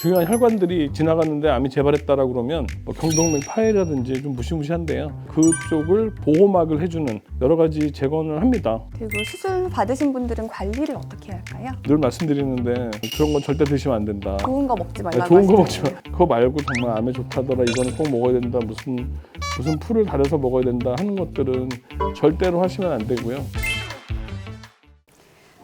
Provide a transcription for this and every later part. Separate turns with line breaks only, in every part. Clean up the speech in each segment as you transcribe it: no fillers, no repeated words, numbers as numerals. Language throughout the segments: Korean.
중요한 혈관들이 지나갔는데 암이 재발했다라고 그러면 뭐 경동맥 파열이라든지 좀 무시무시한데요. 그쪽을 보호막을 해주는 여러 가지 재건을 합니다.
그리고 수술 받으신 분들은 관리를 어떻게 해야 할까요?
늘 말씀드리는데 그런 건 절대 드시면 안 된다.
좋은 거 먹지 말라고
좋은 거
하시잖아요.
먹지 마. 그거 말고 정말 암에 좋다더라. 이거는 꼭 먹어야 된다. 무슨 풀을 달여서 먹어야 된다 하는 것들은 절대로 하시면 안 되고요.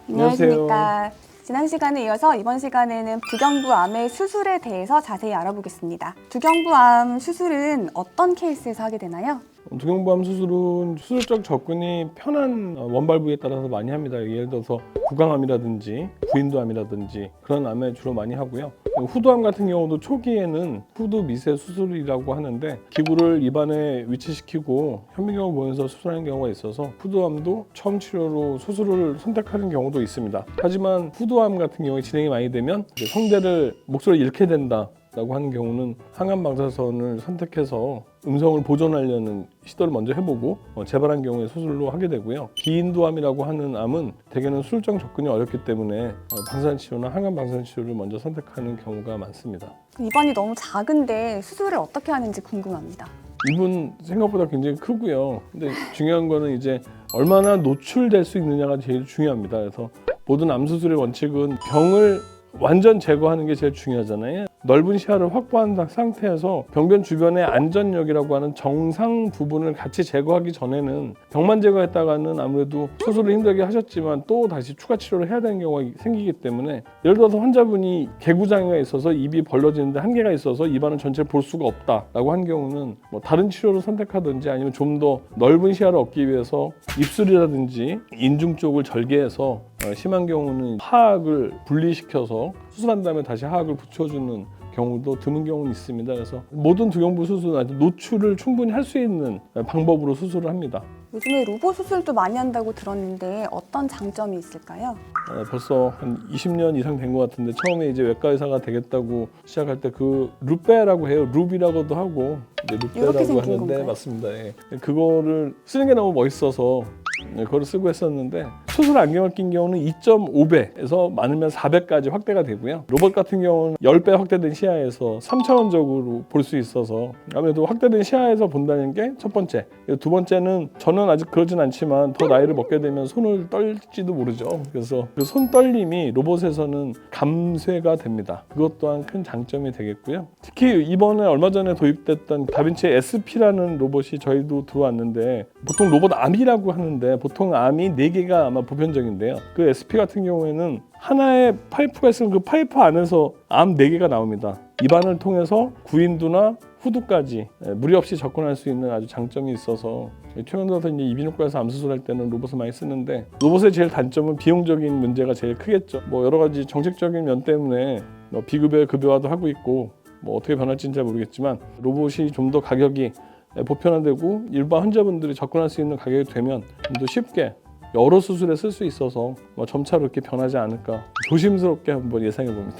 안녕하십니까. 지난 시간에 이어서 이번 시간에는 두경부암의 수술에 대해서 자세히 알아보겠습니다. 두경부암 수술은 어떤 케이스에서 하게 되나요?
두경부암 수술은 수술적 접근이 편한 원발 부위에 따라서 많이 합니다. 예를 들어서 구강암이라든지 구인도암이라든지 그런 암에 주로 많이 하고요. 후두암 같은 경우도 초기에는 후두 미세 수술이라고 하는데 기구를 입안에 위치시키고 현미경을 보면서 수술하는 경우가 있어서 후두암도 처음 치료로 수술을 선택하는 경우도 있습니다. 하지만 후두암 같은 경우에 진행이 많이 되면 성대를 목소리를 잃게 된다 라고 하는 경우는 항암 방사선을 선택해서 음성을 보존하려는 시도를 먼저 해보고 재발한 경우에 수술로 하게 되고요. 비인도암이라고 하는 암은 대개는 수술적 접근이 어렵기 때문에 방사선 치료나 항암 방사선 치료를 먼저 선택하는 경우가 많습니다.
입안이 너무 작은데 수술을 어떻게 하는지 궁금합니다.
입은 생각보다 굉장히 크고요. 근데 중요한 거는 이제 얼마나 노출될 수 있느냐가 제일 중요합니다. 그래서 모든 암 수술의 원칙은 병을 완전 제거하는 게 제일 중요하잖아요. 넓은 시야를 확보한 상태에서 병변 주변의 안전역이라고 하는 정상 부분을 같이 제거하기 전에는 병만 제거했다가는 아무래도 수술을 힘들게 하셨지만 또 다시 추가 치료를 해야 되는 경우가 생기기 때문에 예를 들어서 환자분이 개구장애가 있어서 입이 벌러지는데 한계가 있어서 입안을 전체를 볼 수가 없다라고 한 경우는 뭐 다른 치료를 선택하든지 아니면 좀 더 넓은 시야를 얻기 위해서 입술이라든지 인중 쪽을 절개해서 심한 경우는 하악을 분리시켜서 수술한 다음에 다시 하악을 붙여주는 경우도 드문 경우는 있습니다. 그래서 모든 두경부 수술은 노출을 충분히 할 수 있는 방법으로 수술을 합니다.
요즘에 로봇 수술도 많이 한다고 들었는데 어떤 장점이 있을까요?
벌써 한 20년 이상 된 것 같은데 처음에 이제 외과 의사가 되겠다고 시작할 때 그 루페라고 해요. 루비라고도 하고 루페라고 하는데 맞습니다. 예. 그거를 쓰는 게 너무 멋있어서 그걸 쓰고 했었는데 수술 안경을 낀 경우는 2.5배에서 많으면 4배까지 확대가 되고요. 로봇 같은 경우는 10배 확대된 시야에서 3차원적으로 볼 수 있어서 아무래도 확대된 시야에서 본다는 게 첫 번째. 두 번째는 저는 아직 그러진 않지만 더 나이를 먹게 되면 손을 떨지도 모르죠. 그래서 그 손 떨림이 로봇에서는 감쇄가 됩니다. 그것 또한 큰 장점이 되겠고요. 특히 이번에 얼마 전에 도입됐던 다빈치 SP라는 로봇이 저희도 들어왔는데 보통 로봇 암이라고 하는데 보통 암이 4개가 아마 보편적인데요. 그 SP 같은 경우에는 하나의 파이프가 있으면 그 파이프 안에서 암 4개가 나옵니다. 입안을 통해서 구인두나 후두까지 무리 없이 접근할 수 있는 아주 장점이 있어서 최근 들어서 이제 이비인후과에서 암 수술할 때는 로봇을 많이 쓰는데 로봇의 제일 단점은 비용적인 문제가 제일 크겠죠. 뭐 여러 가지 정책적인 면 때문에 비급여 급여화도 하고 있고 뭐 어떻게 변할지는 잘 모르겠지만 로봇이 좀 더 가격이 보편화되고 일반 환자분들이 접근할 수 있는 가격이 되면 좀 더 쉽게 여러 수술에 쓸 수 있어서 점차로 이렇게 변하지 않을까 조심스럽게 한번 예상해 봅니다.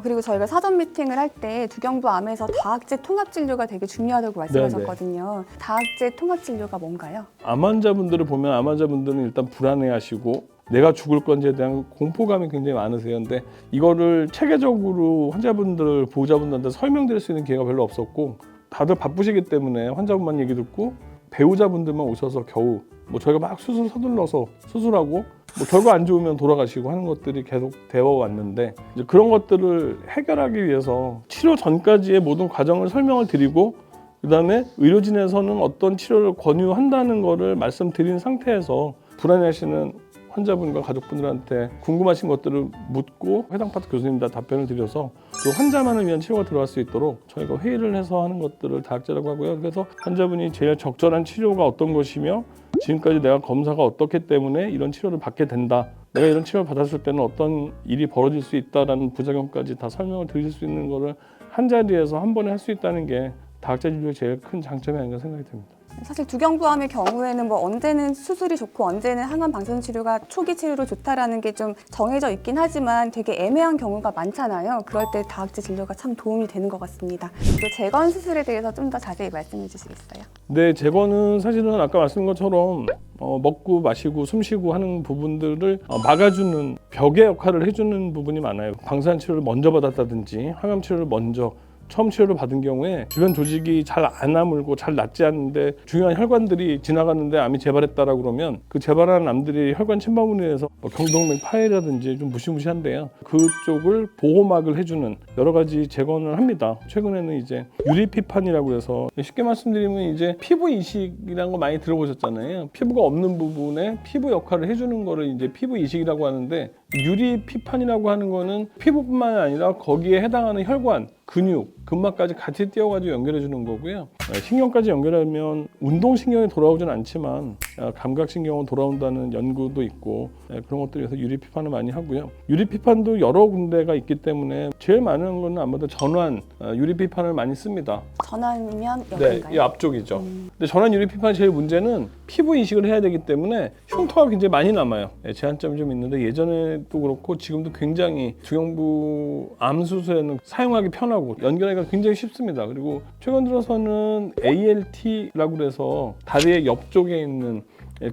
그리고 저희가 사전 미팅을 할 때 두경부암에서 다학제 통합진료가 되게 중요하다고 말씀하셨거든요. 네네. 다학제 통합진료가 뭔가요? 암
환자분들을 보면 암 환자분들은 일단 불안해하시고 내가 죽을 건지에 대한 공포감이 굉장히 많으세요. 근데 이거를 체계적으로 환자분들, 보호자분들한테 설명드릴 수 있는 기회가 별로 없었고 다들 바쁘시기 때문에 환자분만 얘기 듣고 배우자분들만 오셔서 겨우 저희가 막 수술 서둘러서 수술하고 결과 안 좋으면 돌아가시고 하는 것들이 계속 되어 왔는데 이제 그런 것들을 해결하기 위해서 치료 전까지의 모든 과정을 설명을 드리고 그다음에 의료진에서는 어떤 치료를 권유한다는 거를 말씀드린 상태에서 불안해하시는 환자분과 가족분들한테 궁금하신 것들을 묻고 해당 파트 교수님들 답변을 드려서 그 환자만을 위한 치료가 들어갈 수 있도록 저희가 회의를 해서 하는 것들을 다학제라고 하고요. 그래서 환자분이 제일 적절한 치료가 어떤 것이며 지금까지 내가 검사가 어떻기 때문에 이런 치료를 받게 된다. 내가 이런 치료를 받았을 때는 어떤 일이 벌어질 수 있다라는 부작용까지 다 설명을 드릴 수 있는 거를 한 자리에서 한 번에 할 수 있다는 게 다학제 진료의 제일 큰 장점이 아닌가 생각이 듭니다.
사실 두경부암의 경우에는 뭐 언제는 수술이 좋고 언제는 항암 방사선 치료가 초기 치료로 좋다라는 게 좀 정해져 있긴 하지만 되게 애매한 경우가 많잖아요. 그럴 때 다학제 진료가 참 도움이 되는 것 같습니다. 또 재건 수술에 대해서 좀 더 자세히 말씀해 주시겠어요?
네, 재건은 사실은 아까 말씀드린 것처럼 먹고 마시고 숨쉬고 하는 부분들을 막아주는 벽의 역할을 해주는 부분이 많아요. 방사선 치료를 먼저 받았다든지 항암 치료를 먼저 처음 치료를 받은 경우에 주변 조직이 잘 안 아물고 잘 낫지 않는데 중요한 혈관들이 지나가는데 암이 재발했다라고 그러면 그 재발한 암들이 혈관 침범으로 인해서 경동맥 파열이라든지 좀 무시무시한데요. 그쪽을 보호막을 해주는 여러 가지 재건을 합니다. 최근에는 이제 유리피판이라고 해서 쉽게 말씀드리면 이제 피부 이식이라는 거 많이 들어보셨잖아요. 피부가 없는 부분에 피부 역할을 해주는 거를 이제 피부 이식이라고 하는데 유리피판이라고 하는 거는 피부뿐만 아니라 거기에 해당하는 혈관, 근육, 근막까지 같이 띄워가지고 연결해 주는 거고요. 신경까지 연결하면 운동신경이 돌아오진 않지만 감각신경은 돌아온다는 연구도 있고 그런 것들에서 유리피판을 많이 하고요. 유리피판도 여러 군데가 있기 때문에 제일 많은 건 아무래도 전환 유리피판을 많이 씁니다.
전환이면
네,
여기인가요?
이 앞쪽이죠. 근데 전환 유리피판의 제일 문제는 피부 이식을 해야 되기 때문에 흉터가 굉장히 많이 남아요. 제한점이 좀 있는데 예전에도 그렇고 지금도 굉장히 두경부 암 수술에는 사용하기 편하고 연결하기가 굉장히 쉽습니다. 그리고 최근 들어서는 ALT라고 해서 다리의 옆쪽에 있는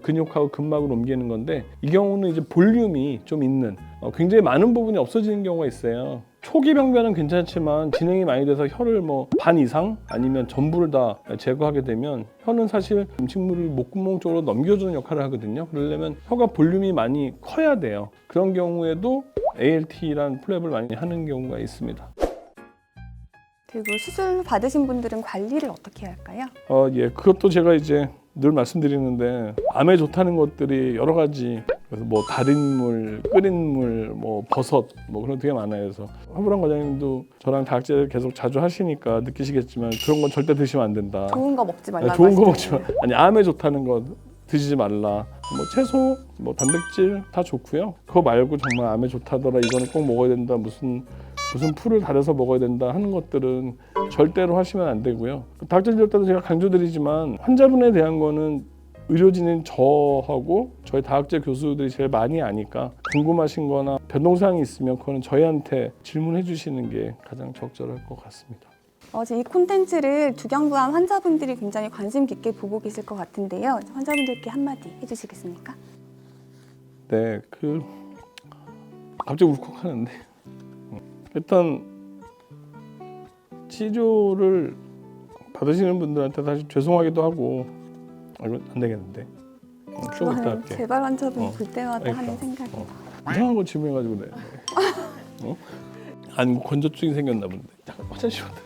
근육하고 근막을 옮기는 건데 이 경우는 이제 볼륨이 좀 있는 굉장히 많은 부분이 없어지는 경우가 있어요. 초기 병변은 괜찮지만 진행이 많이 돼서 혀를 뭐 반 이상 아니면 전부를 다 제거하게 되면 혀는 사실 음식물을 목구멍 쪽으로 넘겨주는 역할을 하거든요. 그러려면 혀가 볼륨이 많이 커야 돼요. 그런 경우에도 ALT라는 플랩을 많이 하는 경우가 있습니다.
그리고 수술 받으신 분들은 관리를 어떻게 해야 할까요?
예, 그것도 제가 이제 늘 말씀드리는데 암에 좋다는 것들이 여러 가지 그래서 뭐 달인 물, 끓인 물, 뭐 버섯 뭐 그런 거 되게 많아요. 그래서 화불암 과장님도 저랑 다학제를 계속 자주 하시니까 느끼시겠지만 그런 건 절대 드시면 안 된다.
좋은 거 먹지 말라고
좋은 거
하시잖아요.
먹지 마. 아니 암에 좋다는 거 드시지 말라. 뭐 채소, 뭐 단백질 다 좋고요. 그거 말고 정말 암에 좋다더라. 이거는 꼭 먹어야 된다. 무슨 풀을 달여서 먹어야 된다 하는 것들은 절대로 하시면 안 되고요. 다학제 진료 때도 제가 강조드리지만 환자분에 대한 거는 의료진인 저하고 저희 다학제 교수들이 제일 많이 아니까 궁금하신 거나 변동사항이 있으면 그거는 저희한테 질문해 주시는 게 가장 적절할 것 같습니다.
지금 이 콘텐츠를 두경부암 환자분들이 굉장히 관심 깊게 보고 계실 것 같은데요. 환자분들께 한마디 해주시겠습니까?
네, 갑자기 울컥하는데 일단 치료를 받으시는 분들한테 사실 죄송하기도 하고 이건 안 되겠는데 좀 이따 할게.
제발 환자분 볼 때마다
그러니까.
하는 생각이
이상한 거 질문해가지고 그래. 아니 뭐 건조증이 생겼나 본데. 잠깐 화장실 갔다.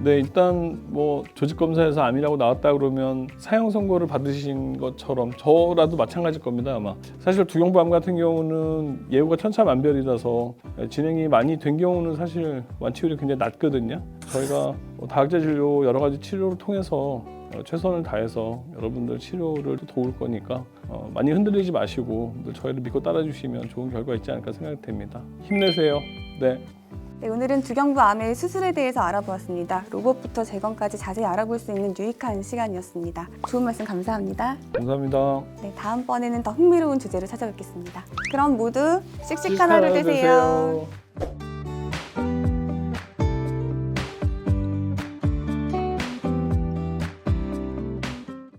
네, 일단 뭐 조직 검사에서 암이라고 나왔다 그러면 사형 선고를 받으신 것처럼 저라도 마찬가지일 겁니다 아마. 사실 두경부암 같은 경우는 예후가 천차만별이라서 진행이 많이 된 경우는 사실 완치율이 굉장히 낮거든요. 저희가 다학제 진료 여러 가지 치료를 통해서 최선을 다해서 여러분들 치료를 도울 거니까 많이 흔들리지 마시고 저희를 믿고 따라주시면 좋은 결과 있지 않을까 생각이 됩니다. 힘내세요. 네.
네, 오늘은 두경부암의 수술에 대해서 알아보았습니다. 로봇부터 재건까지 자세히 알아볼 수 있는 유익한 시간이었습니다. 좋은 말씀 감사합니다.
감사합니다.
네, 다음번에는 더 흥미로운 주제로 찾아뵙겠습니다. 그럼 모두 씩씩한 하루 되세요.